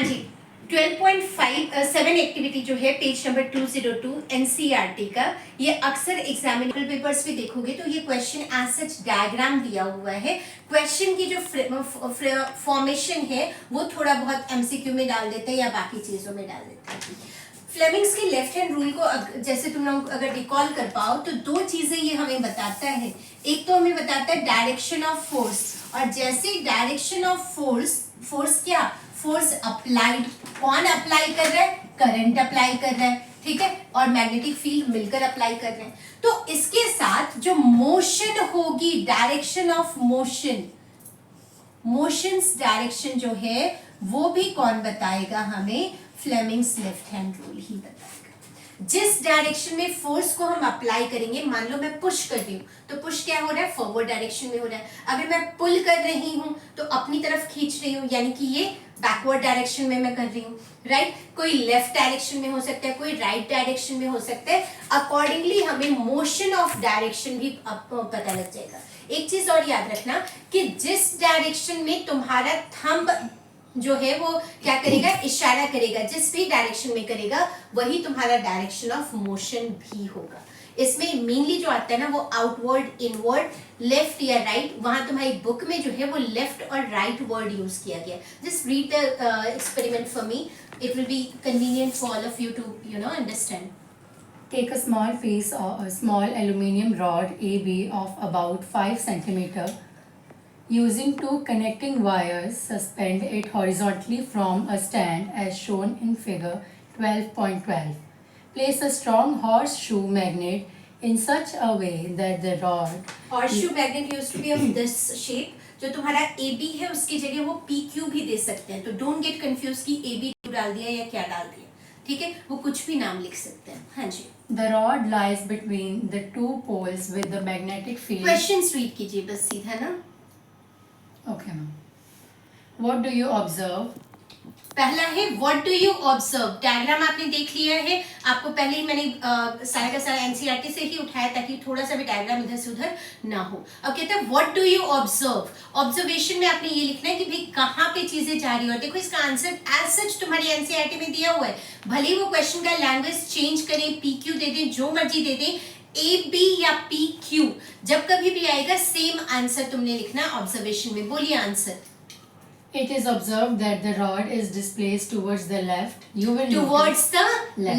हाँ जी, 12.57 एक्टिविटी जो है पेज नंबर 202 एनसीईआरटी का, ये अक्सर एग्जामिनेबल पेपर्स में देखोगे तो ये क्वेश्चन एज सच डायग्राम दिया हुआ है। क्वेश्चन की जो फॉर्मेशन है वो थोड़ा बहुत एमसीक्यू में डाल देते हैं या बाकी चीजों में डाल देते हैं। फ्लेमिंग्स के लेफ्ट हैंड रूल को जैसे तुम लोग अगर रिकॉल कर पाओ तो दो चीजें ये हमें बताता है। एक तो हमें बताता है डायरेक्शन ऑफ फोर्स, और जैसे डायरेक्शन ऑफ फोर्स क्या, फोर्स अप्लाइड, कौन अप्लाई कर रहा है, करंट अप्लाई कर रहा है, ठीक है, और मैग्नेटिक फील्ड मिलकर अप्लाई कर रहे हैं। तो इसके साथ जो मोशन होगी, डायरेक्शन ऑफ मोशंस डायरेक्शन जो है वो भी कौन बताएगा हमें, फ्लेमिंग्स लेफ्ट हैंड रूल ही बताएगा। जिस डायरेक्शन में फोर्स को हम अप्लाई करेंगे, मान लो मैं पुश कर रही हूँ तो पुश क्या हो रहा है, फॉरवर्ड डायरेक्शन में हो रहा है। अगर मैं पुल कर रही हूँ तो अपनी तरफ खींच रही हूँ, यानी कि ये बैकवर्ड डायरेक्शन में मैं कर रही हूँ, राइट। कोई लेफ्ट डायरेक्शन में हो सकता है, कोई राइट डायरेक्शन में हो सकता है। अकॉर्डिंगली हमें मोशन ऑफ डायरेक्शन भी पता लग जाएगा। एक चीज और याद रखना कि जिस डायरेक्शन में तुम्हारा थंब जो है वो क्या करेगा, इशारा करेगा, जिस भी डायरेक्शन में करेगा वही तुम्हारा डायरेक्शन ऑफ मोशन भी होगा। इसमें मेनली जो आता है ना वो आउटवर्ड, इनवर्ड, लेफ्ट या राइट, वहां तुम्हारी बुक में जो है वो लेफ्ट और राइट वर्ड यूज किया गया। Just read the experiment for me, it will be convenient for all of you to understand. Take a small piece of a small aluminium rod AB of about 5 cm. Using two connecting wires, suspend it horizontally from a stand as shown in figure 12.12. Place a strong horseshoe magnet in such a way that the rod... Horseshoe magnet used to be of this shape. जो तुम्हारा AB है उसकी जगह वो PQ भी दे सकते हैं, तो डोंट गेट कंफ्यूज कि AB डाल दिया या क्या डाल दिया, ठीक है, वो कुछ भी नाम लिख सकते हैं। हाँ जी। The rod lies between the two poles with the magnetic field. Questions read कीजिए बस सीधा ना। Okay, ma'am. What do you observe? पहला है what do you observe. Diagram आपने देख लिया है, आपको पहले ही मैंने सारा का सारा एनसीईआरटी से ही उठाया ताकि थोड़ा सा भी डायग्राम इधर से उधर ना हो। अब कहते हैं what do you observe. Observation में आपने ये लिखना है कि भाई कहाँ पे चीजें जा रही है, और देखो इसका आंसर एज सच तुम्हारी एनसीईआरटी में दिया हुआ है। भले ही वो क्वेश्चन का लैंग्वेज चेंज करें, PQ दे दें, जो मर्जी दे दें, AB या PQ जब कभी भी आएगा सेम आंसर तुमने लिखना ऑब्जर्वेशन में। बोलिए answer. It is observed that the rod is displaced towards the left. You will towards the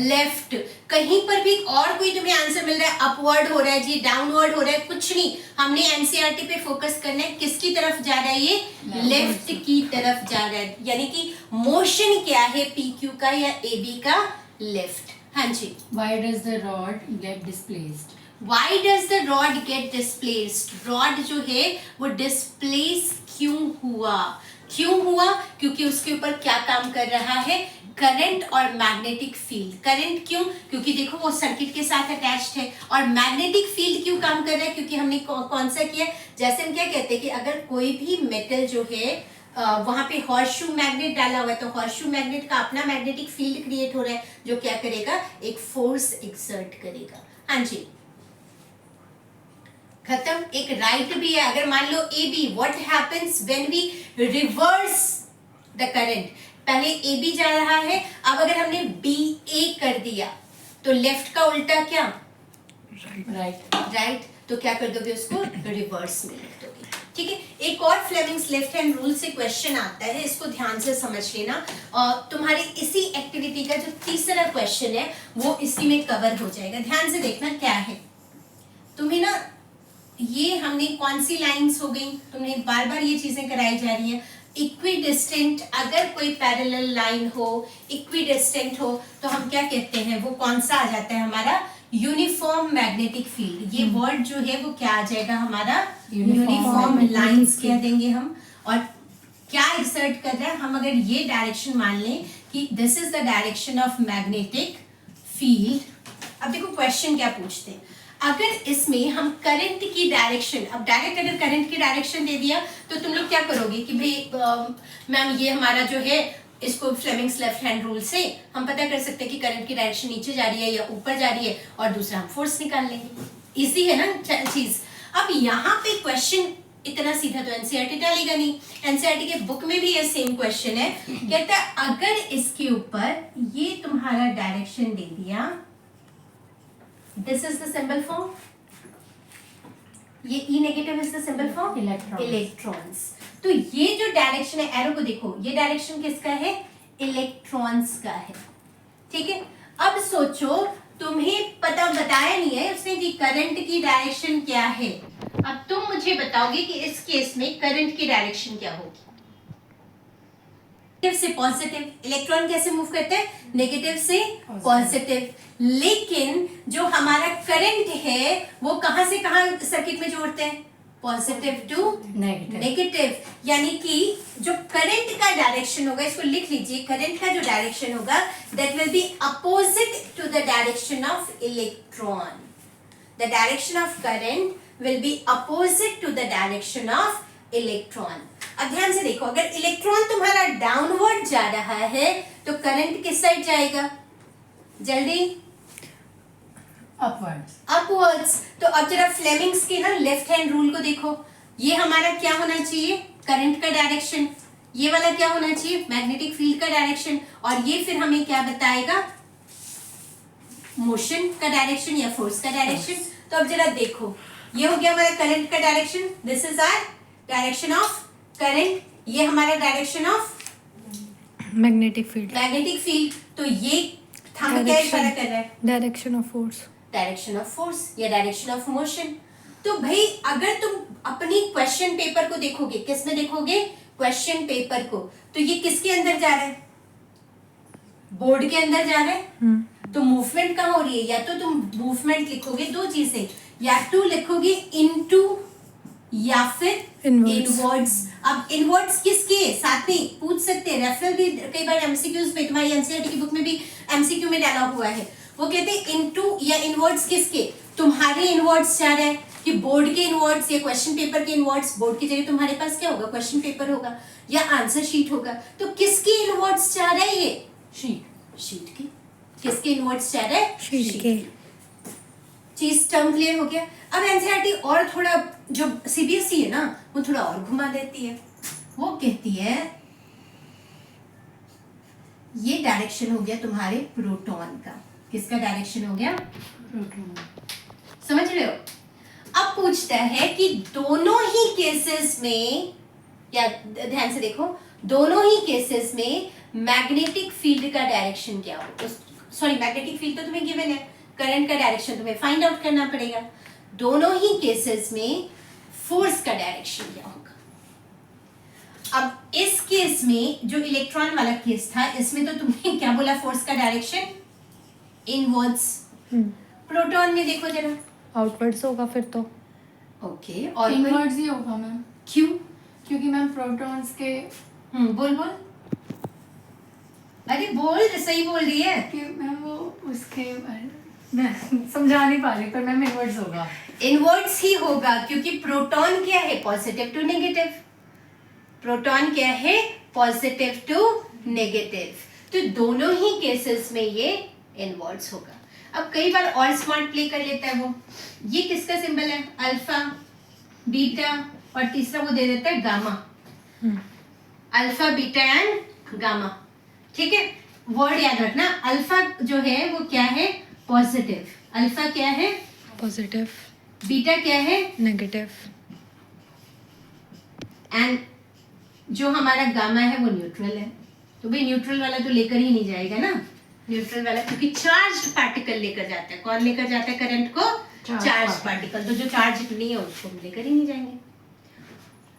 left. कहीं पर भी और कोई तुम्हें आंसर मिल रहा है, अपवर्ड हो रहा है जी, डाउनवर्ड हो रहा है, कुछ नहीं। हमने एनसीईआरटी पे फोकस करना है, किसकी तरफ जा रहा है, ये लेफ्ट की तरफ जा रहा है, यानी कि मोशन क्या है PQ का या AB का, लेफ्ट। हाँ जी। Why does the rod get displaced? Why does the rod get displaced? Rod जो है वो डिस्प्लेस क्यों हुआ, क्योंकि उसके ऊपर क्या काम कर रहा है, करंट और मैग्नेटिक फील्ड। करंट क्यों, क्योंकि देखो वो सर्किट के साथ अटैच्ड है, और मैग्नेटिक फील्ड क्यों काम कर रहा है, क्योंकि हमने कौन सा किया, जैसे हम क्या कहते हैं कि अगर कोई भी मेटल जो है वहां पे हॉर्सशू मैग्नेट डाला हुआ है तो हॉर्सशू मैग्नेट का अपना मैग्नेटिक फील्ड क्रिएट हो रहा है जो क्या करेगा, एक फोर्स एक्सर्ट करेगा। हाँ जी, खत्म। एक राइट भी है, अगर मान लो AB, what happens when we reverse the current. पहले AB जा रहा है, अब अगर हमने BA कर दिया तो लेफ्ट का उल्टा क्या, राइट, तो क्या कर दोगे, उसको रिवर्स में लिख दोगे, ठीक है। एक और फ्लेमिंग्स लेफ्ट हैंड रूल से क्वेश्चन आता है, इसको ध्यान से समझ लेना, और तुम्हारे इसी एक्टिविटी का जो तीसरा क्वेश्चन है वो इसी में कवर हो जाएगा। ध्यान से देखना क्या है। तुम्हें ना ये हमने कौन सी लाइंस हो गई, तुमने बार बार ये चीजें कराई जा रही हैं। इक्विडिस्टेंट, अगर कोई पैरेलल लाइन हो, इक्विडिस्टेंट हो, तो हम क्या कहते हैं, वो कौन सा आ जाता है हमारा, यूनिफॉर्म मैग्नेटिक फील्ड। ये वर्ड जो है वो क्या आ जाएगा हमारा, यूनिफॉर्म लाइंस कह देंगे हम। और क्या एक्सर्ट कर रहा है, हम अगर ये डायरेक्शन मान लें कि this is the direction of magnetic field. अब देखो क्वेश्चन क्या पूछते हैं, अगर इसमें हम करंट की डायरेक्शन, अब डायरेक्ट अगर करंट की डायरेक्शन दे दिया तो तुम लोग क्या करोगे कि भाई मैम ये हमारा जो है, इसको फ्लेमिंग्स लेफ्ट हैंड रूल से हम पता कर सकते हैं कि करंट की डायरेक्शन नीचे जा रही है या ऊपर जा रही है, और दूसरा हम फोर्स निकाल लेंगे। इजी है ना चीज। अब यहाँ पे क्वेश्चन इतना सीधा तो एनसीईआरटी डालेगा नहीं। एनसीईआरटी के बुक में भी ये सेम क्वेश्चन है, कहता है अगर इसके ऊपर ये तुम्हारा डायरेक्शन दे दिया, this is the symbol for, ये E negative is the symbol for electrons. तो ये जो डायरेक्शन है, एरो को देखो, ये डायरेक्शन किसका है, इलेक्ट्रॉन्स का है, ठीक है। अब सोचो, तुम्हें पता बताया नहीं है उसने कि करंट की डायरेक्शन क्या है। अब तुम मुझे बताओगे कि इस केस में करंट की डायरेक्शन क्या होगी। नेगेटिव से पॉजिटिव, इलेक्ट्रॉन कैसे मूव करते हैं, नेगेटिव से पॉजिटिव। लेकिन जो हमारा करंट है वो कहां से कहां सर्किट में जोड़ते हैं, पॉजिटिव टू नेगेटिव। यानी कि जो करंट का डायरेक्शन होगा, इसको लिख लीजिए, करंट का जो डायरेक्शन होगा that will be opposite to the direction of electron. The direction of current will be opposite to the direction of electron. अब ध्यान से देखो, अगर इलेक्ट्रॉन तुम्हारा डाउनवर्ड जा रहा है तो करंट किस साइड जाएगा, जल्दी, अपवर्ड्स। तो अब जरा फ्लेमिंग्स के ना लेफ्ट हैंड रूल को देखो, ये हमारा क्या होना चाहिए, करंट का डायरेक्शन, ये वाला क्या होना चाहिए, मैग्नेटिक फील्ड का डायरेक्शन, और ये फिर हमें क्या बताएगा, मोशन का डायरेक्शन या फोर्स का डायरेक्शन। तो अब जरा देखो, ये हो गया हमारा करंट का direction, this is our direction of current, ये हमारा डायरेक्शन ऑफ मैग्नेटिक फील्ड। तो ये हम क्या इशारा कर रहा है, direction of force, direction of force या डायरेक्शन ऑफ मोशन। तो भाई अगर तुम अपनी क्वेश्चन पेपर को देखोगे, किस में देखोगे, क्वेश्चन पेपर को, तो ये किसके अंदर जा रहा है, बोर्ड के अंदर जा रहा है। तो मूवमेंट कहाँ हो रही है, या तो तुम मूवमेंट लिखोगे, दो चीजें, या तो लिखोगे इनटू या फिर इनवर्ड्स। अब इनवर्ड्स किसके साथ में पूछ सकते हैं, रेफरल भी कई बार एमसीक्यूज में, तुम्हारी एनसीईआरटी की बुक में भी एमसीक्यू में डाला हुआ है, वो कहते हैं इनटू या इनवर्ड्स किसके, तुम्हारे इनवर्ड्स जा रहा है कि बोर्ड के इनवर्ड्स या क्वेश्चन पेपर के इनवर्ड्स। बोर्ड की जगह तुम्हारे पास क्या होगा, क्वेश्चन पेपर होगा या आंसर शीट होगा। तो किसके इनवर्ड्स जा रहा है, ये शीट की, किसके इनवर्ड्स जा रहा है, शीट के। चीज टर्म क्लियर हो गया। अब एनसीईआरटी और थोड़ा, जो सीबीएसई है ना, वो थोड़ा और घुमा देती है, वो कहती है ये डायरेक्शन हो गया तुम्हारे प्रोटॉन का, किसका डायरेक्शन हो गया, प्रोटॉन, समझ रहे हो। अब पूछता है कि दोनों ही केसेस में, या ध्यान से देखो, दोनों ही केसेस में मैग्नेटिक फील्ड का डायरेक्शन क्या हो, सॉरी मैग्नेटिक फील्ड तो तुम्हें गिवन है, करंट का डायरेक्शन तुम्हें फाइंड आउट करना पड़ेगा। दोनों ही केसेस में फोर्स का डायरेक्शन क्या होगा। अब इस केस में जो इलेक्ट्रॉन वाला केस था, इसमें तो तुमने क्या बोला, फोर्स का डायरेक्शन इनवर्ड्स। प्रोटॉन में देखो जरा, आउटवर्ड्स होगा फिर तो। ओके, और इनवर्ड्स ही होगा मैम, क्यों, क्योंकि मैम प्रोटॉन्स के बोल बोल, अरे बोल, सही बोल रही है कि मैम वो उसके मैं समझा नहीं पा रही, पर मैम इनवर्ड्स होगा, इनवर्ड्स ही होगा, क्योंकि प्रोटॉन क्या है, पॉजिटिव टू नेगेटिव, प्रोटॉन क्या है, पॉजिटिव टू नेगेटिव। तो दोनों ही केसेस में ये इनवर्ड्स होगा। अब कई बार और स्मार्ट प्ले कर लेता है वो, ये किसका सिंबल है, अल्फा, बीटा, और तीसरा वो दे देता है gamma, alpha, beta and gamma, ठीक है। वर्ड याद रखना, अल्फा जो है वो क्या है, पॉजिटिव, अल्फा क्या है, पॉजिटिव, बीटा क्या है, नेगेटिव, एंड जो हमारा गामा है वो न्यूट्रल है। तो भाई न्यूट्रल वाला तो लेकर ही नहीं जाएगा ना, न्यूट्रल वाला क्योंकि चार्ज पार्टिकल लेकर जाता है। कौन लेकर जाता है करंट को, चार्ज पार्टिकल। तो जो चार्ज नहीं है उसको हम लेकर ही नहीं जाएंगे,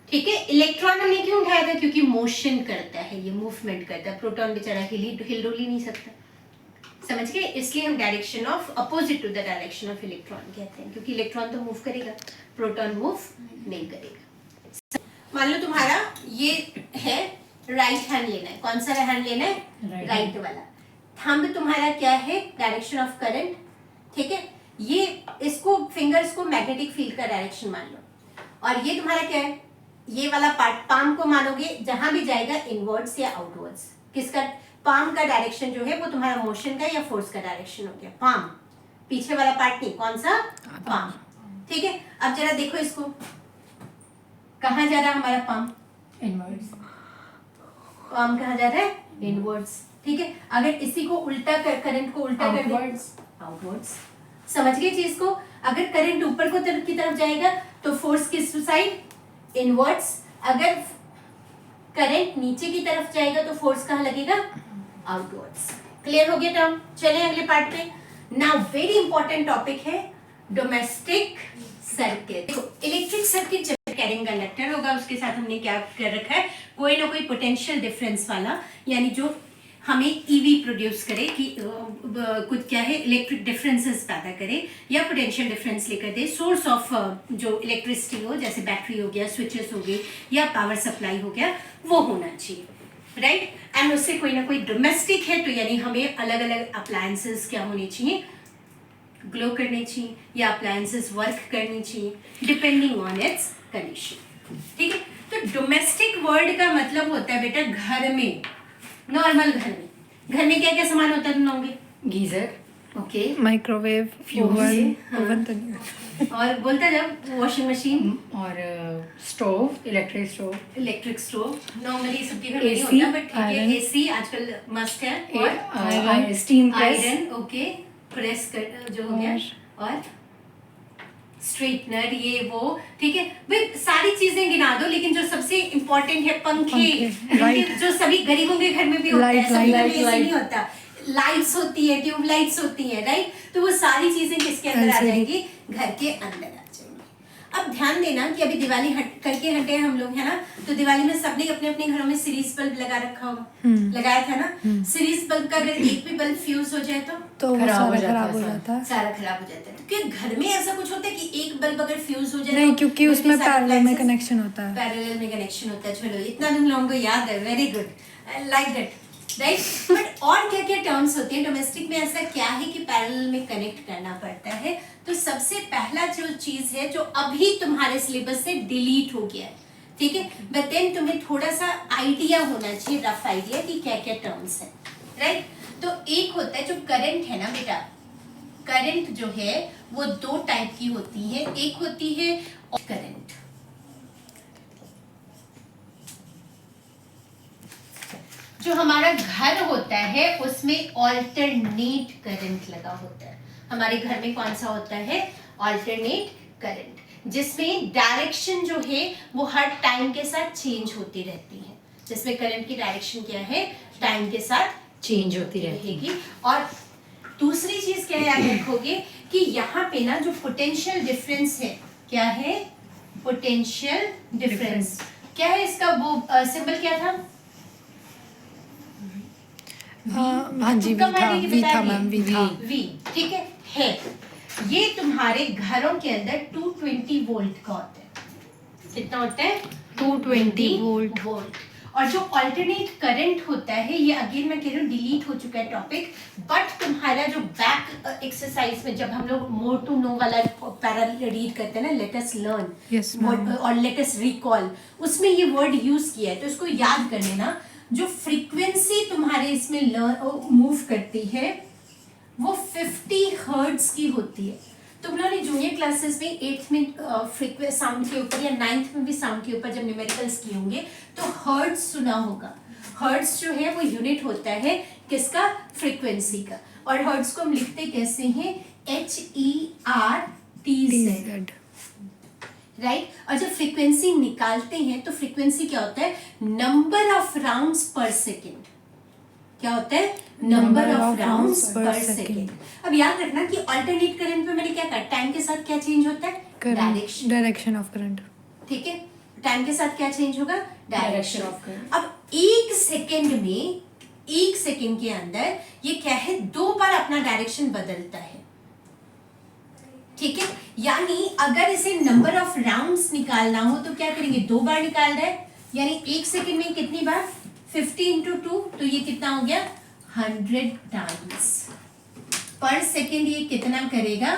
ठीक है। इलेक्ट्रॉन हमने क्यों उठाया था, क्योंकि मोशन करता है, ये मूवमेंट करता है। प्रोटॉन बेचारा हिल डुल ही नहीं सकता, समझ गए। इसलिए हम direction of opposite to the direction of electron कहते हैं, क्योंकि इलेक्ट्रॉन तो मूव करेगा, प्रोटॉन मूव नहीं करेगा। मान लो तुम्हारा ये है, राइट हैंड लेना है, कौन सा हैंड लेना है, राइट वाला। थंब तुम्हारा क्या है, डायरेक्शन ऑफ करंट, ठीक है। ये इसको फिंगर्स को मैग्नेटिक फील्ड का डायरेक्शन मान लो, और ये तुम्हारा क्या है, ये वाला पार्ट पाम को मानोगे, जहां भी जाएगा इनवर्ड्स या आउटवर्ड्स। किसका, पाम का डायरेक्शन जो है वो तुम्हारा मोशन का या फोर्स का डायरेक्शन हो गया, पाम, पीछे वाला पार्ट नहीं, कौन सा, पाम, ठीक है। अब जरा देखो इसको, कहाँ जा रहा है हमारा पंप? Inwards. पंप कहाँ जा रहा है? इनवर्ड्स। ठीक है, अगर इसी को उल्टा कर, करंट को उल्टा कर दे, आउटवर्ड्स। समझ गए चीज को? अगर करंट ऊपर को की तरफ जाएगा तो फोर्स किस साइड? इनवर्ड्स। अगर करंट नीचे की तरफ जाएगा तो फोर्स कहाँ लगेगा? आउटवर्ड्स। क्लियर हो गया टर्म? चलें अगले पार्ट पे। नाउ वेरी इंपॉर्टेंट टॉपिक है डोमेस्टिक सर्किट। देखो इलेक्ट्रिक सर्किट जब कैरिंग कंडक्टर होगा उसके साथ हमने क्या कर रखा है, कोई ना कोई पोटेंशियल डिफरेंस वाला, यानी जो हमें ईवी प्रोड्यूस करे कि कुछ क्या है इलेक्ट्रिक डिफरेंसेस पैदा करे या पोटेंशियल डिफरेंस लेकर दे, सोर्स ऑफ जो इलेक्ट्रिसिटी हो, जैसे बैटरी हो गया, स्विचेस हो गई या पावर सप्लाई हो गया, वो होना चाहिए, राइट। एंड उससे कोई ना कोई डोमेस्टिक है तो यानी हमें अलग अलग अप्लायंसेस क्या होने चाहिए, ग्लो करने चाहिए या अप्लायंसेस वर्क करनी चाहिए डिपेंडिंग ऑन इट्स कंडीशन। ठीक है, तो डोमेस्टिक वर्ड का मतलब होता है बेटा घर में, नॉर्मल घर में क्या क्या सामान होता है तुम लोगे? Geyser. Okay, microwave, oven, oven तो नहीं। और बोलता जब वॉशिंग मशीन और stove, electric stove, electric stove, normally सबके घर में नहीं AC, होता बट ठीक है, iron. एसी आजकल मस्ट है, और steam press, iron, okay, press कर जो हो गया, और स्ट्रेटनर ये वो, ठीक है भाई सारी चीजें गिना दो, लेकिन जो सबसे इम्पोर्टेंट है पंखे, लाइट, जो सभी गरीबों के घर में भी होता है, लाइट, सभी घर में लाइट, ऐसे लाइट। नहीं होता, लाइट्स होती है, ट्यूबलाइट्स होती है, राइट। तो वो सारी चीजें किसके अंदर आ LCD। जाएंगी? घर के अंदर आ जाएंगी। अब ध्यान देना कि अभी दिवाली करके हटे हम लोग, है ना, तो दिवाली में सबने अपने अपने घरों में सीरीज बल्ब लगा रखा होगा, लगाया था ना। सीरीज बल्ब का अगर एक भी बल्ब फ्यूज हो जाए तो वो खराब हो सारा जाता खराब हो है जाता है। सारा खराब हो जाता है। तो क्योंकि घर में ऐसा कुछ होता है कि एक बल्ब अगर फ्यूज हो जाए नहीं, तो क्योंकि घर के उसमें सारे पैरेलल में appliances- कनेक्शन होता है। पैरेलल में कनेक्शन होता है। चलो इतना तुम लोगों को याद है, very good, I like that, right. But और क्या क्या टर्म्स होती है डोमेस्टिक में? ऐसा क्या है कि पैरेलल में कनेक्ट करना पड़ता है? तो सबसे पहला जो चीज है जो अभी तुम्हारे सिलेबस से डिलीट हो गया है, ठीक है, बट देन तुम्हें थोड़ा सा आइडिया होना चाहिए, रफ आइडिया कि क्या क्या टर्म्स है, राइट। तो एक होता है जो करंट है ना बेटा, करंट जो है वो दो टाइप की होती है। एक होती है करंट, जो हमारा घर होता है उसमें ऑल्टरनेट करंट लगा होता है। हमारे घर में कौन सा होता है? ऑल्टरनेट करंट, जिसमें डायरेक्शन जो है वो हर टाइम के साथ चेंज होती रहती है। जिसमें करंट की डायरेक्शन क्या है? टाइम के साथ चेंज होती रहेगी। और दूसरी चीज क्या याद रखोगे कि यहाँ पे ना जो पोटेंशियल डिफरेंस है, क्या है? Potential difference. क्या है इसका वो सिंबल क्या था? हाँ जी, तुक्का वी था, मारने की वी बता था दिए। मैम, वी था। वी, ठीक है। ये तुम्हारे घरों के अंदर 220 वोल्ट का होता है। कितना होता है? 220 वोल्ट। और जो अल्टरनेट करंट होता है, ये अगेन मैं कह रही हूँ डिलीट हो चुका है टॉपिक, बट तुम्हारा जो बैक एक्सरसाइज में जब हम लोग मोर टू नो वाला पैरा रीड करते हैं ना, let us learn, Yes, ma'am. और लेट अस रिकॉल, उसमें ये वर्ड यूज किया है, तो इसको याद कर लेना। जो फ्रीक्वेंसी तुम्हारे इसमें मूव करती है वो 50 हर्ट्ज की होती है। तुम लोगों ने जूनियर क्लासेस में 8th में साउंड के ऊपर या 9th में भी साउंड के ऊपर जब न्यूमेरिकल्स किए होंगे तो हर्ट्ज सुना होगा। हर्ट्ज जो है वो यूनिट होता है किसका? फ्रीक्वेंसी का। और हर्ट्ज को हम लिखते कैसे हैं? HERTZ, right. और जब फ्रीक्वेंसी निकालते हैं तो फ्रीक्वेंसी क्या होता है? नंबर ऑफ राउंड्स पर सेकेंड। क्या होता है? नंबर ऑफ राउंड्स पर सेकेंड। अब याद रखना कि अल्टरनेट करंट में मैंने क्या कहा, टाइम के साथ क्या चेंज होता है? डायरेक्शन। Direction of current. ठीक है, टाइम के साथ क्या चेंज होगा? Direction of current. अब एक सेकेंड के अंदर ये क्या है? 2 बार अपना डायरेक्शन बदलता है। ठीक है, यानी अगर इसे नंबर ऑफ राउंड्स निकालना हो तो क्या करेंगे? 2 बार निकाल रहे हैं, यानी 1 सेकेंड में कितनी बार? 50 into 2, तो ये कितना हो गया? 100 टाइम्स पर सेकेंड। ये कितना करेगा?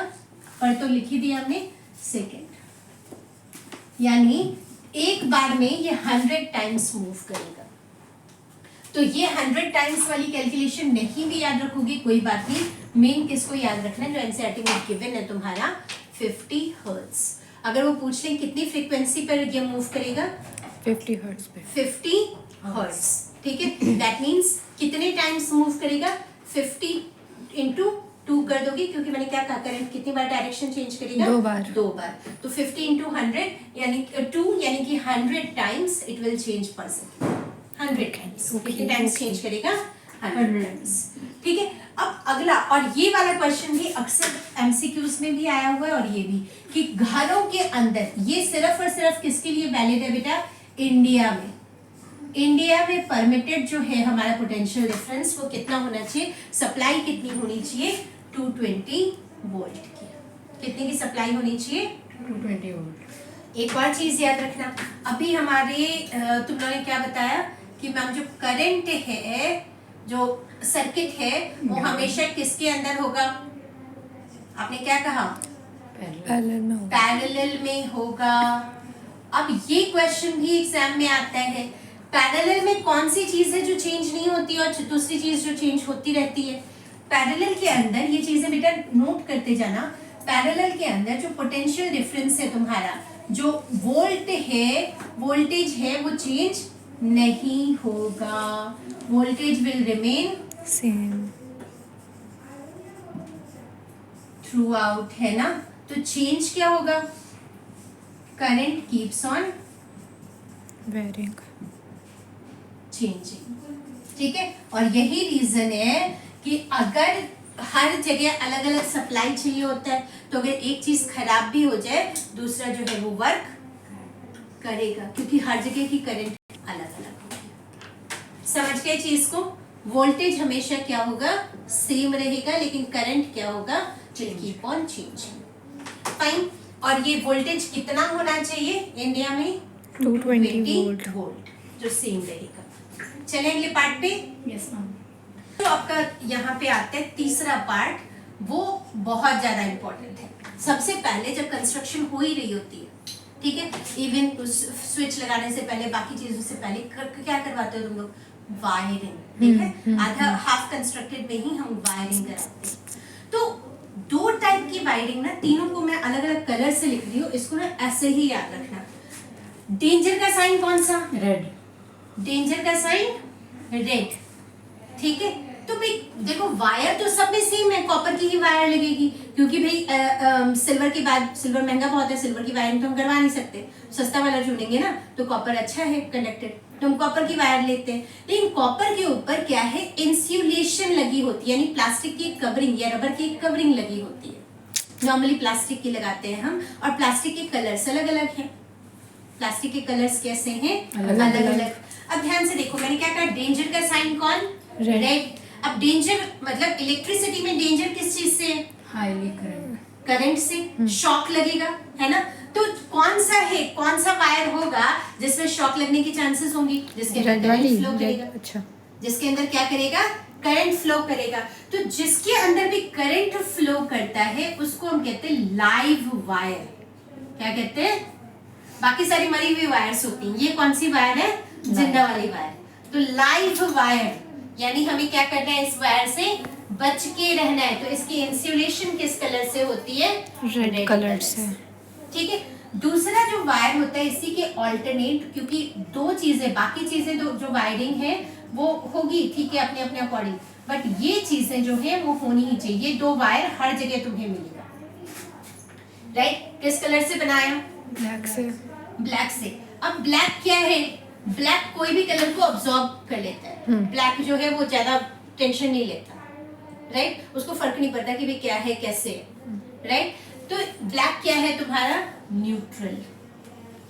पर तो लिख ही दिया हमने, सेकेंड, यानी एक बार में ये 100 टाइम्स मूव करेगा। तो ये 100 टाइम्स वाली कैलकुलेशन नहीं भी याद रखोगे कोई बात नहीं, मेन किसको याद रखना है? जो एनसीईआरटी में गिवन है तुम्हारा 50 हर्ट्ज। अगर वो पूछ लें कितनी फ्रीक्वेंसी पर ये मूव करेगा, 50 हर्ट्ज पे 50 हर्ट्ज, ठीक है। दैट मीन्स कितने टाइम्स मूव करेगा, 50 इंटू 2 कर दोगे, क्योंकि मैंने क्या कहा, करंट कितनी बार डायरेक्शन चेंज करेगा, 2 बार। 2 बार। तो 50 इंटू 100 यानी 2 यानी कि 100 टाइम्स इट विल चेंज पर सेकेंड, 100 टाइम्स। कितने टाइम्स चेंज करेगा, 100 टाइम्स, ठीक है। अब अगला, और ये वाला क्वेश्चन भी अक्सर एमसीक्यूज में भी आया हुआ है, और ये भी कि घरों के अंदर, ये सिर्फ और सिर्फ किसके लिए वैलिड है बेटा, इंडिया में। इंडिया में परमिटेड जो है हमारा पोटेंशियल डिफरेंस वो कितना होना चाहिए, सप्लाई कितनी होनी चाहिए, 220 वोल्ट की। कितने की सप्लाई होनी चाहिए, 220 वोल्ट। एक और चीज याद रखना, अभी हमारे तुम लोगों ने क्या बताया कि मैम जो करंट है, जो सर्किट है, वो हमेशा किसके अंदर होगा, आपने क्या कहा, पैरेलल में होगा। पैरेलल में होगा। अब ये क्वेश्चन भी एग्जाम में आता है, पैरेलल में कौन सी चीज है जो चेंज नहीं होती और दूसरी चीज जो चेंज होती रहती है। पैरेलल के अंदर ये चीजें बेटा नोट करते जाना, पैरेलल के अंदर जो पोटेंशियल डिफरेंस है तुम्हारा, जो वोल्टेज है वो चेंज नहीं होगा, voltage will remain same throughout, है ना। तो चेंज क्या होगा, current keeps on varying changing, ठीक है। और यही रीजन है कि अगर हर जगह अलग अलग सप्लाई चाहिए होता है, तो अगर एक चीज खराब भी हो जाए, दूसरा जो है वो वर्क करेगा, क्योंकि हर जगह की करंट अलग अलग होगी। समझ गए चीज को, वोल्टेज हमेशा क्या होगा, सेम रहेगा, लेकिन करंट क्या होगा, will keep on changing. Fine. और ये वोल्टेज कितना होना चाहिए इंडिया में, 220 वोल्ट, जो सेम रहेगा। चले अगले पार्ट पे। Yes ma'am. तो आपका यहाँ पे आता है तीसरा पार्ट, वो बहुत ज्यादा इंपॉर्टेंट है। सबसे पहले जब कंस्ट्रक्शन हो ही रही होती है, ठीक है, इवन स्विच लगाने से पहले, बाकी चीजों से पहले क्या करवाते हो तुम लोग, वायरिंग, ठीक है। आधा हाफ कंस्ट्रक्टेड में ही हम वायरिंग कराते हैं। तो 2 टाइप की वायरिंग ना, तीनों को मैं अलग अलग कलर से लिख रही हूँ, इसको ना ऐसे ही याद रखना। डेंजर का साइन कौन सा, रेड। डेंजर का साइन रेड, ठीक है। तो भाई देखो, वायर तो सब में सेम है, कॉपर की ही वायर लगेगी, क्योंकि भाई सिल्वर की वायर, सिल्वर महंगा बहुत है, सिल्वर की वायरिंग तो हम करवा नहीं सकते, सस्ता वाला ढूंढेंगे ना, तो कॉपर अच्छा है कंडक्टेड, तो हम कॉपर की वायर लेते हैं। लेकिन कॉपर के ऊपर क्या है, इंसुलेशन लगी होती है, यानी प्लास्टिक की कवरिंग या रबर की कवरिंग लगी होती है। नॉर्मली प्लास्टिक की लगाते हैं हम, और प्लास्टिक के कलर्स अलग अलग हैं। प्लास्टिक के कलर्स कैसे हैं, अलग अलग। अब ध्यान से देखो, मैंने क्या कहा, डेंजर का साइन कौन, रेड। अब डेंजर मतलब इलेक्ट्रिसिटी में डेंजर किस चीज से है, हाईली करंट। करंट से, शॉक लगेगा, है ना। तो कौन सा है, कौन सा वायर होगा जिसमें शॉक लगने की चांसेस होंगी, जिसके अंदर करंट फ्लो करेगा, अच्छा, जिसके अंदर क्या करेगा, करंट फ्लो करेगा। तो जिसके अंदर भी करंट फ्लो करता है उसको हम कहते हैं लाइव वायर। क्या कहते हैं, बाकी सारी मरी हुई वायर्स होती हैं, ये कौन सी वायर है, जिंदा वाली वायर। तो लाइव वायर, यानी हमें क्या करना है, इस वायर से बच के रहना है। तो इसकी इंसुलेशन किस कलर से होती है, रेड कलर से, ठीक है। दूसरा जो वायर होता है इसी के ऑल्टरनेट, क्योंकि 2 चीजें, बाकी चीजें जो वायरिंग है वो होगी, ठीक है, अपने अपने अकॉर्डिंग, बट ये चीजें जो है वो होनी ही चाहिए। 2 वायर हर जगह तुम्हें मिलेगा, राइट। किस कलर से बनाया, ब्लैक से, ब्लैक से। अब ब्लैक क्या है, ब्लैक कोई भी कलर को ऑब्जॉर्ब कर लेता है, ब्लैक जो है वो ज्यादा टेंशन नहीं लेता, राइट। उसको फर्क नहीं पड़ता कि भाई क्या है कैसे है, राइट। तो ब्लैक क्या है तुम्हारा, न्यूट्रल।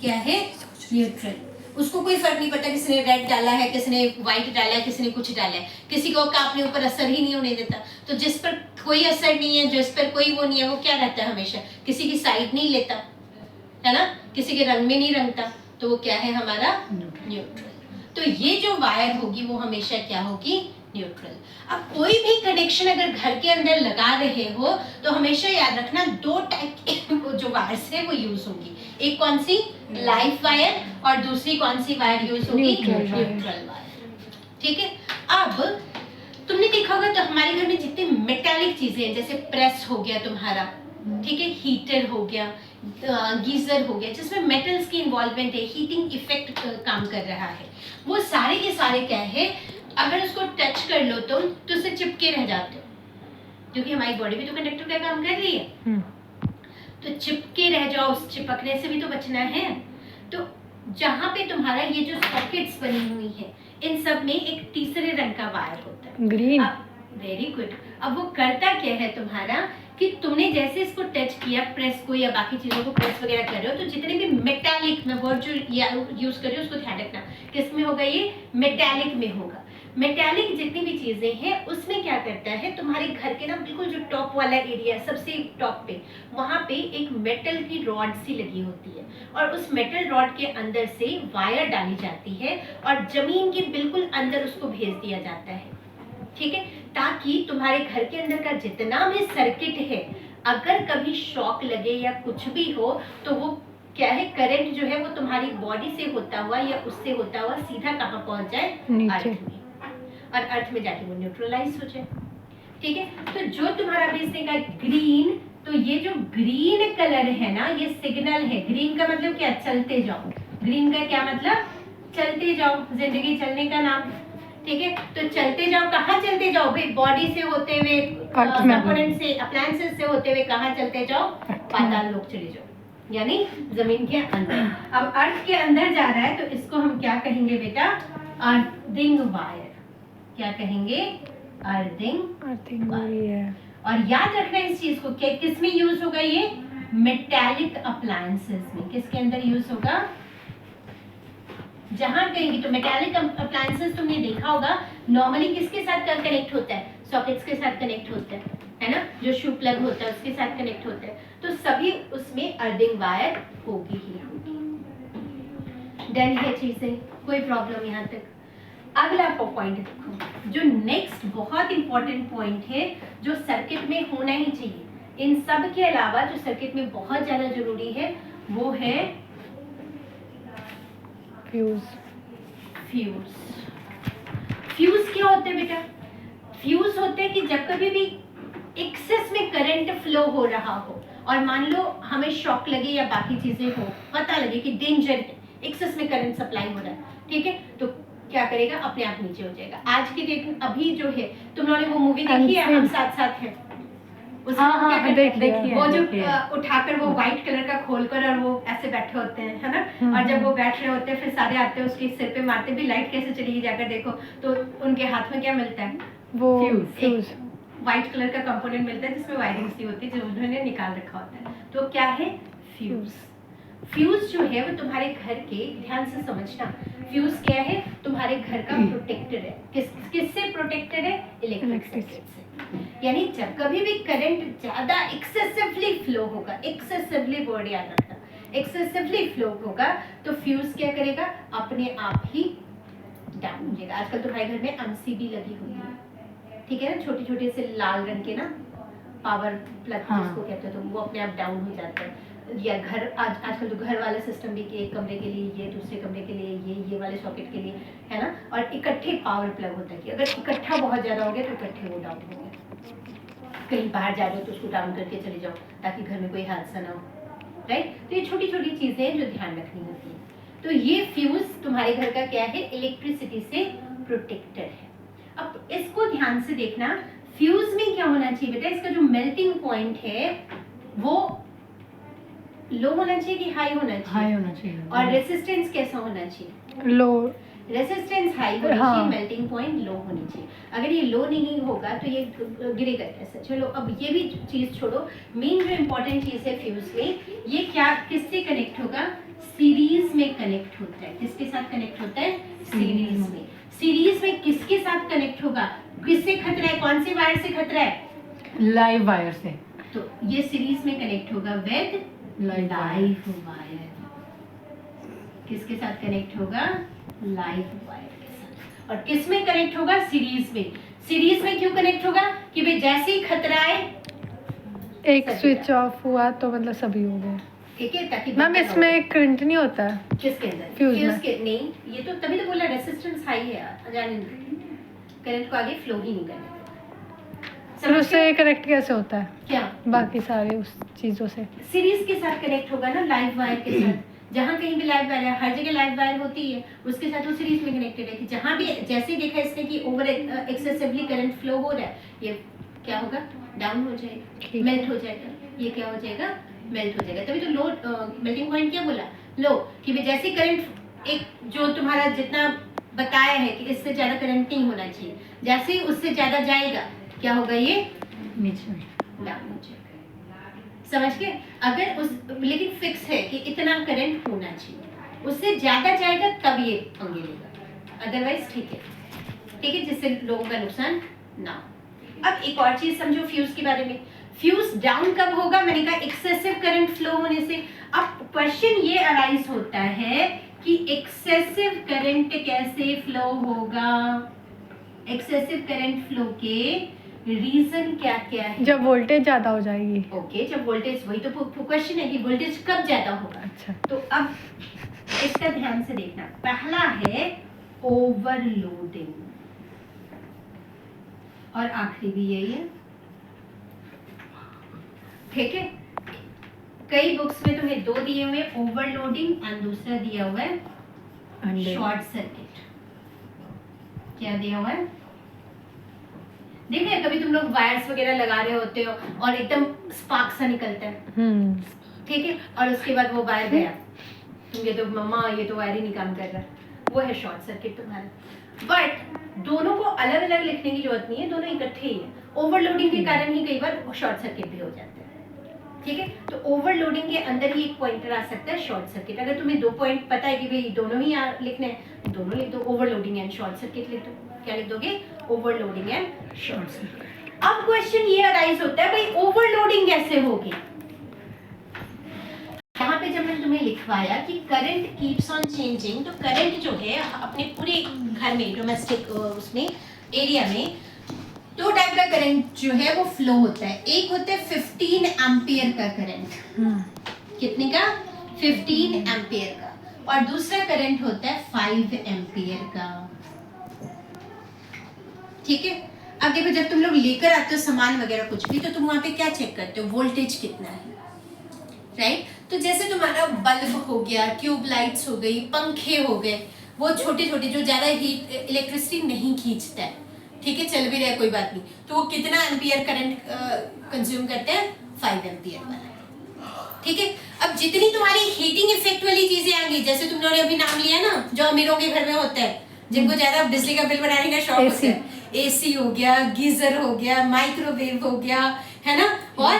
क्या है, न्यूट्रल। उसको कोई फर्क नहीं पड़ता किसी ने रेड डाला है, किसी ने व्हाइट डाला है, किसी ने कुछ डाला है, किसी को का अपने ऊपर असर ही नहीं होने देता। तो जिस पर कोई असर नहीं है, जिस पर कोई वो नहीं है, वो क्या रहता है, हमेशा किसी की साइड नहीं लेता, है ना, किसी के रंग में नहीं रंगता, तो वो क्या है हमारा, न्यूट्रल। तो ये जो वायर होगी वो हमेशा क्या होगी, न्यूट्रल। अब कोई भी कनेक्शन अगर घर के अंदर लगा रहे हो तो हमेशा याद रखना 2 टाइप की जो वायर्स है वो यूज होगी। एक कौन सी, लाइव वायर, और दूसरी कौन सी वायर यूज होगी, न्यूट्रल वायर, ठीक है। अब तुमने देखा होगा, तो हमारे घर में जितने मेटालिक चीजें हैं, जैसे प्रेस हो गया तुम्हारा, ठीक है, हीटर हो गया, गीजर हो गया जिसमें मेटल्स की इन्वॉल्वमेंट है, हीटिंग इफेक्ट काम कर रहा है, वो सारे के सारे क्या है, अगर उसको टच कर लो तो उससे चिपके रह जाते हो, क्योंकि हमारी बॉडी भी तो कंडक्टर का काम कर रही है। तो चिपके रह जाओ, उस चिपकने से भी तो बचना है। तो जहाँ पे तुम्हारा ये जो सॉकेट्स बनी हुई है, इन सब में एक तीसरे रंग का वायर होता है, ग्रीन। Very good. अब वो करता क्या है तुम्हारा कि तुमने जैसे इसको टच किया, प्रेस को या बाकी चीजों को प्रेस वगैरह कर रहे हो, तो जितने भी मेटालिक में वर्ड जो यूज कर रहे हो उसको ध्यान रखना, किस में होगा ये, मेटालिक में होगा। मेटालिक जितनी भी चीजें हैं उसमें क्या करता है, तुम्हारे घर के ना बिल्कुल जो टॉप वाला एरिया है, सबसे टॉप पे, वहां पे एक मेटल की रॉड सी लगी होती है, और उस मेटल रॉड के अंदर से वायर डाली जाती है और जमीन के बिल्कुल अंदर उसको भेज दिया जाता है, ठीक है, ताकि तुम्हारे घर के अंदर का जितना भी सर्किट है, अगर कभी शॉक लगे या कुछ भी हो तो वो क्या है, करंट जो है वो तुम्हारी बॉडी से होता हुआ या उससे होता हुआ सीधा कहाँ पहुंच जाए, नीचे, अर्थ में, और अर्थ में जाके वो न्यूट्रलाइज हो जाए, ठीक है। तो जो तुम्हारा अभी इसने कहा ग्रीन, तो ये जो ग्रीन कलर है ना, ये सिग्नल है। ग्रीन का मतलब क्या, चलते जाओ। ग्रीन का क्या मतलब, चलते जाओ, जिंदगी चलने का नाम, ठीक है। तो चलते जाओ, कहाँ चलते जाओ भाई, बॉडी से होते हुए, कंपोनेंट से, अप्लायंसेस से होते हुए कहाँ चलते जाओ, पाताल लोक चले जाओ, यानी जमीन के अंदर। अब अर्थ के अंदर जा रहा है तो इसको हम क्या कहेंगे बेटा, अर्थिंग वायर। क्या कहेंगे, अर्थिंग वायर। और याद रखना इस चीज को, क्या किस में यूज होगा ये, मेटालिक अप्लायंसेस में। किसके अंदर यूज होगा, जहां कहेंगे तो मेटालिक अप्लायंसेस तुमने देखा होगा नॉर्मली किसके साथ कनेक्ट होता है, सॉकेट्स के साथ कनेक्ट होता है ना, जो शू प्लग होता है उसके साथ कनेक्ट होता है, तो सभी उसमें अर्थिंग वायर होगी ही होगी। डन है चीजें, कोई प्रॉब्लम यहाँ तक। अगला पॉइंट देखो, जो नेक्स्ट बहुत इंपॉर्टेंट पॉइंट है जो सर्किट में होना ही चाहिए, इन सब के अलावा जो सर्किट में बहुत ज्यादा जरूरी है वो है फ्यूज। फ्यूज। फ्यूज क्या होते हैं बेटा, फ्यूज होते हैं कि जब कभी भी एक्सेस में करंट फ्लो हो रहा हो और मान लो हमें शॉक लगे या बाकी चीजें हो, पता लगे कि डेंजर है, एक्सेस में करंट सप्लाई हो रहा है, ठीक है, तो क्या करेगा, अपने आप नीचे हो जाएगा। आज की डेट में अभी जो है, तुम लोगों ने वो मूवी देखी है, हम साथ साथ हैं, देखिए वो जो उठाकर वो व्हाइट कलर का खोलकर और वो ऐसे बैठे होते हैं, है ना, और जब वो बैठ रहे होते हैं फिर सारे आते हैं उसके सिर पे मारते भी, लाइट कैसे चली जाकर देखो, तो उनके हाथ में क्या मिलता है, वो फ्यूज, व्हाइट कलर का कंपोनेंट मिलता है जिसमें वायरिंग सी होती है जो उन्होंने निकाल रखा होता है, तो क्या है, फ्यूज। फ्यूज जो है वो तुम्हारे घर के, ध्यान से समझना, फ्यूज क्या है, तुम्हारे घर का प्रोटेक्टर है। किससे प्रोटेक्टर है, इलेक्ट्रिक सर्किट से। यानी जब कभी भी करंट ज्यादा एक्सेसिवली फ्लो होगा, एक्सेसिवली वर्ड याद रखना, एक्सेसिवली फ्लो होगा तो फ्यूज क्या करेगा, अपने आप ही डाउन हो जाएगा। आजकल तुम्हारे घर में एमसीबी लगी हुई है, ठीक है ना, छोटे छोटे से लाल रंग के ना पावर प्लग जिसको कहते हैं, तो वो अपने आप डाउन हो जाता है। या घर आजकल तो घर वाला सिस्टम भी कि एक कमरे के लिए ये, दूसरे कमरे के लिए ये वाले सॉकेट के लिए, है ना, और इकट्ठे पावर प्लग होता है कि अगर इकट्ठा बहुत ज्यादा हो गया तो इकट्ठे वो डाउन हो गया। कहीं बाहर जा रहे हो तो उसको डाउन करके चले जाओ ताकि घर में कोई हादसा ना हो, राइट। तो ये छोटी छोटी चीजें हैं जो ध्यान रखनी होती है। तो ये फ्यूज तुम्हारे घर का क्या है, इलेक्ट्रिसिटी से प्रोटेक्टर है। अब इसको ध्यान से देखना, फ्यूज में क्या होना चाहिए बेटा, इसका जो मेल्टिंग पॉइंट है वो लो होना चाहिए कि हाई होना चाहिए, हाई होना चाहिए, और रेसिस्टेंस कैसा होना चाहिए, लो, रेसिस्टेंस हाई होनी चाहिए, मेल्टिंग पॉइंट लो होनी चाहिए। अगर ये लो नहीं होगा तो ये गिरेगा कैसे। चलो अब ये भी चीज छोड़ो, मेन जो इम्पोर्टेंट चीज है फ्यूज में, ये क्या किससे कनेक्ट होगा, सीरीज में कनेक्ट होता है। किसके साथ कनेक्ट होता है, सीरीज में। सीरीज में किसके साथ कनेक्ट होगा, किससे खतरा है, कौन से वायर से खतरा है, लाइव वायर से, तो ये सीरीज में कनेक्ट होगा विद लाइव वायर। किसके साथ कनेक्ट होगा, लाइव वायर के साथ। और किस में कनेक्ट होगा, सीरीज में। सीरीज में क्यों कनेक्ट होगा कि भाई जैसे ही खतरा है एक स्विच ऑफ हुआ तो मतलब सभी हो गए, ठीक है, ताकि मैम इसमें करंट नहीं होता है किसके अंदर, फ्यूज फ्यूज में के नहीं, ये तो तभी तो बोला रेसिस्टेंस हाई है यार, जाने दो, करंट को आगे फ्लो ही नहीं करने देगा। फिर उससे कनेक्ट कैसे होता है क्या बाकी सारे उस चीज़ों से? सीरीज के साथ कनेक्ट होगा ना, लाइव वायर के साथ। जहाँ कहीं भी लाइव वायर है, हर जगह लाइव वायर होती है, उसके साथ वो सीरीज में कनेक्टेड है कि जहाँ भी जैसे ही देखा इसने कि ओवर एक्सेसिवली करंट फ्लो हो रहा है, ये क्या होगा, डाउन हो जाएगा, मेल्ट हो जाएगा। ये क्या हो जाएगा, मेल्ट हो जाएगा। तभी तो लो मेल्टिंग पॉइंट क्या बोला, लो, कि जैसे करंट एक जो तुम्हारा जितना बताया है कि इससे ज्यादा करंट नहीं होना चाहिए, जैसे ही उससे ज्यादा जाएगा क्या होगा, ये नीचे डाउन हो जाएगा। समझ के, अगर उस लेकिन फिक्स है कि इतना करंट होना चाहिए, उससे ज्यादा जाएगा तब ये पंगे लेगा, अदरवाइज ठीक है, जिससे लोगों का नुकसान ना हो। अब एक और चीज समझो फ्यूज के बारे में। फ्यूज डाउन कब होगा, मैंने कहा एक्सेसिव करंट फ्लो होने से। अब क्वेश्चन ये अराइज होता है कि एक्सेसिव करंट कैसे फ्लो होगा, एक्सेसिव करंट फ्लो के रीजन क्या क्या है। जब वोल्टेज ज़्यादा हो जाएगी। ओके, जब वोल्टेज, वही तो क्वेश्चन है कि वोल्टेज कब ज्यादा होगा। अच्छा, तो अब इसका ध्यान से देखना। पहला है ओवरलोडिंग, और आखिरी भी यही है, ठीक है। कई बुक्स में तुम्हें दो दिए हुए, ओवरलोडिंग और दूसरा दिया हुआ है शॉर्ट सर्किट। क्या दिया हुआ है, देखिए कभी तुम लोग वायर्स वगैरह लगा रहे होते हो और एकदम स्पार्क सा निकलता है, ठीक है, और उसके बाद वो वायर गया, तुम ये तो मम्मा ये तो वायर ही नहीं काम कर रहा, वो है शॉर्ट सर्किट तुम्हारा। बट दोनों को अलग अलग लिखने की जरूरत नहीं है, दोनों इकट्ठे ही है। ओवरलोडिंग के कारण ही कई बार शॉर्ट सर्किट भी हो जाता है, ठीक है। तो ओवरलोडिंग के अंदर ही एक पॉइंटर आ सकता है शॉर्ट सर्किट। अगर तुम्हें दो पॉइंट पता है कि भाई दोनों ही लिखने हैं, दोनों लिख दो, ओवरलोडिंग एंड शॉर्ट सर्किट लिख दो। क्या लिख दोगे, ओवरलोडिंग एंड शॉर्ट सर्किट। अब क्वेश्चन ये अराइज होता है, भाई ओवरलोडिंग कैसे होगी। यहाँ पे जब मैंने तुम्हें लिखवाया कि करंट कीप्स ऑन चेंजिंग, तो करंट जो है अपने पूरे घर में, डोमेस्टिक उसमें एरिया में दो टाइप का करंट जो है वो फ्लो होता है। एक होता है 15 एम्पियर का करंट, कितने का, 15 एम्पियर का, और दूसरा करंट होता है 5 एम्पियर का, ठीक है। अब देखो जब तुम लोग लेकर आते हो सामान वगैरह कुछ भी, तो तुम वहां पे क्या चेक करते हो, वोल्टेज कितना है, राइट। तो जैसे तुम्हारा बल्ब हो गया, ट्यूब लाइट्स हो गई, पंखे हो गए, वो छोटे छोटे जो ज्यादा हीट इलेक्ट्रिसिटी नहीं खींचता है, ठीक है, चल भी रहा है कोई बात नहीं, तो वो कितना एम्पियर करंट कंज्यूम करते हैं, 5 एम्पियर वाला, ठीक है। अब जितनी तुम्हारी हीटिंग इफेक्ट वाली चीजें आएंगी, जैसे तुमने अभी नाम लिया ना, जो अमीरों के घर में होता है, जिनको ज्यादा बिजली का बिल बनाने का शौक होता है, एसी हो गया, गीजर हो गया, माइक्रोवेव हो गया, है ना, और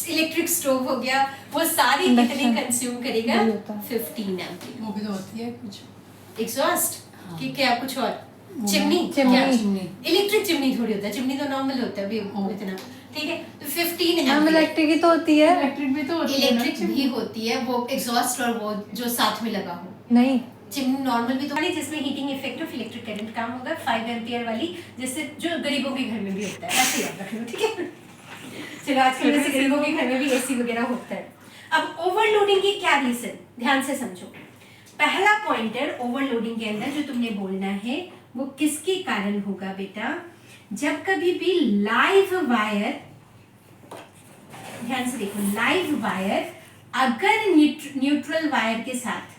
इलेक्ट्रिक स्टोव हो गया, वो सारी कितनी कंज्यूम करेगा, 15 एम्पियर। वो भी तो होती है कुछ एग्जॉस्ट, ठीक है, कुछ और चिमनी, इलेक्ट्रिक चिमनी थोड़ी होता है, चिमनी तो नॉर्मल होता है भी इतना, ठीक है। तो 15 एम्पियर इलेक्ट्रिक ही तो होती है, इलेक्ट्रिक भी तो होती है, इलेक्ट्रिक भी होती है, वो एग्जॉस्ट और वो जो साथ में लगा हो, नहीं चिमनी नॉर्मल भी तो, जिसमें heating effect of electric current काम होगा, 5 एम्पियर वाली, जिससे जो गरीबों के घर में भी होता है, ऐसे याद रखना, ठीक है। चलो आजकल वैसे गरीबों के घर में भी एसी वगैरह होता है। अब ओवरलोडिंग की क्या रीजन, ध्यान से समझो। पहला पॉइंटर ओवरलोडिंग के अंदर जो तुमने बोलना है वो किसके कारण होगा बेटा, जब कभी भी लाइव वायर, ध्यान से देखो, लाइव वायर अगर न्यूट्रल वायर के साथ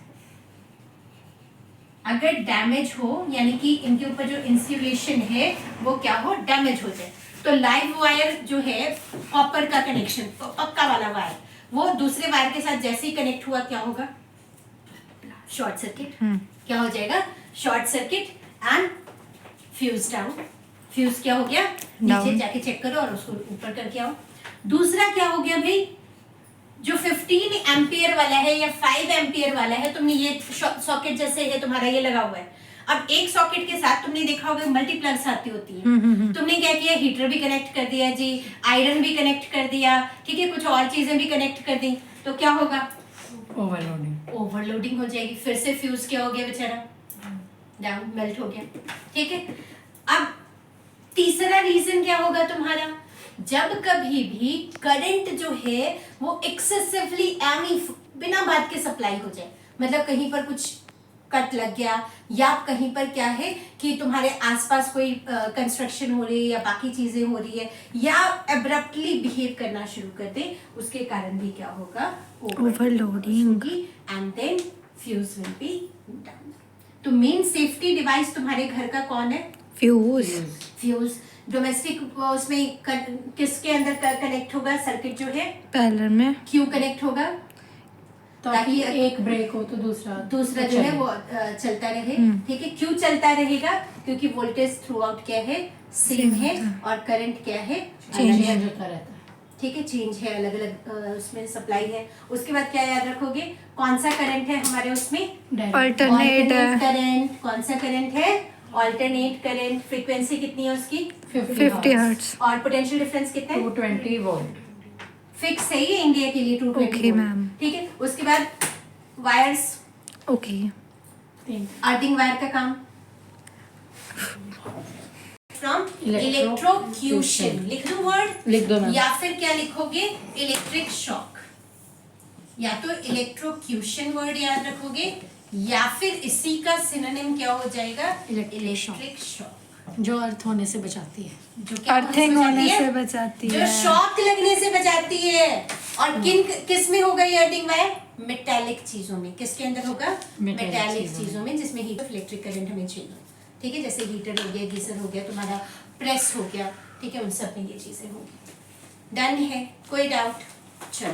अगर डैमेज हो, यानी कि इनके ऊपर जो इंसुलेशन है वो क्या हो, डैमेज हो जाए, तो लाइव वायर जो है कॉपर का कनेक्शन, पक्का वाला वायर, वो दूसरे वायर के साथ जैसे ही कनेक्ट हुआ क्या होगा, शॉर्ट सर्किट। क्या हो जाएगा, short circuit and fuse down. Fuse क्या हो गया, नीचे जाके चेक करो और उसको ऊपर करके आओ। दूसरा क्या हो गया भाई, जो 15 एम्पियर वाला है या 5 एम्पियर वाला है, तुमने ये सॉकेट जैसे है तुम्हारा ये लगा हुआ है, अब एक सॉकेट के साथ तुमने देखा होगा मल्टीप्लग्स आती होती है, तुमने क्या किया, हीटर भी कनेक्ट कर दिया जी, आयरन भी कनेक्ट कर दिया, ठीक है, कुछ और चीजें भी कनेक्ट कर दी, तो क्या होगा, ओवरलोडिंग हो जाएगी, फिर से फ्यूज क्या हो गया बेचारा, डाउन, मेल्ट हो गया, ठीक है। अब तीसरा रीजन क्या होगा तुम्हारा, जब कभी भी करंट जो है वो एक्सेसिवली बिना बात के सप्लाई हो जाए, मतलब कहीं पर कुछ कट लग गया, या कहीं पर क्या है कि तुम्हारे आसपास कोई कंस्ट्रक्शन हो रही है या बाकी चीजें हो रही है, या एब्रप्टली बिहेव करना शुरू कर दे, उसके कारण भी क्या होगा, Overloading. And then fuse will be down. तो मेन सेफ्टी डिवाइस तुम्हारे घर का कौन है? Fuse. फ्यूज। डोमेस्टिक उसमें किसके अंदर कनेक्ट होगा सर्किट जो है? पैरेलल में क्यों कनेक्ट होगा? ताकि एक ब्रेक हो तो दूसरा जो है वो चलता रहे। ठीक है, क्यों चलता रहेगा? क्योंकि वोल्टेज थ्रू आउट क्या है, सेम है, और करंट क्या है, चेंज होता रहता है। ठीक है, चेंज है, अलग अलग उसमें सप्लाई है। उसके बाद क्या याद रखोगे, कौन सा करंट है हमारे उसमें? Alternate current. कौन सा करंट है? Alternate current. फ्रीक्वेंसी कितनी है उसकी? 50 हर्ट्ज. और पोटेंशियल डिफरेंस कितना है? 220 वोल्ट। फिक्स है ये इंडिया के लिए 220 Okay, वोल्ट। ma'am. ठीक है, उसके बाद वायर्स, ओके. अर्थिंग वायर का काम फ्रॉम इलेक्ट्रोक्यूशन। लिख दो वर्ड, लिख दो मैम। या फिर क्या लिखोगे, इलेक्ट्रिक शॉक। या तो इलेक्ट्रोक्यूशन वर्ड याद रखोगे, या फिर इसी का सिनोनिम क्या हो जाएगा, Electric shock। Electric shock. जो अर्थ होने से बचाती है, जो क्या अर्थिंग होने से बचाती बचाती है, है. जो शॉक लगने से बचाती है। और किस में होगा ये अर्थिंग वायर? मेटालिक चीजों में। किसके अंदर होगा? Metallic मेटालिक चीजों चीजों में, जिसमें हीट ऑफ इलेक्ट्रिक करंट हमें चाहिए। ठीक है, जैसे हीटर हो गया, गीजर हो गया, तुम्हारा प्रेस हो गया। ठीक है, उन सब में ये चीजें होंगी। डन है, कोई डाउट? चलो।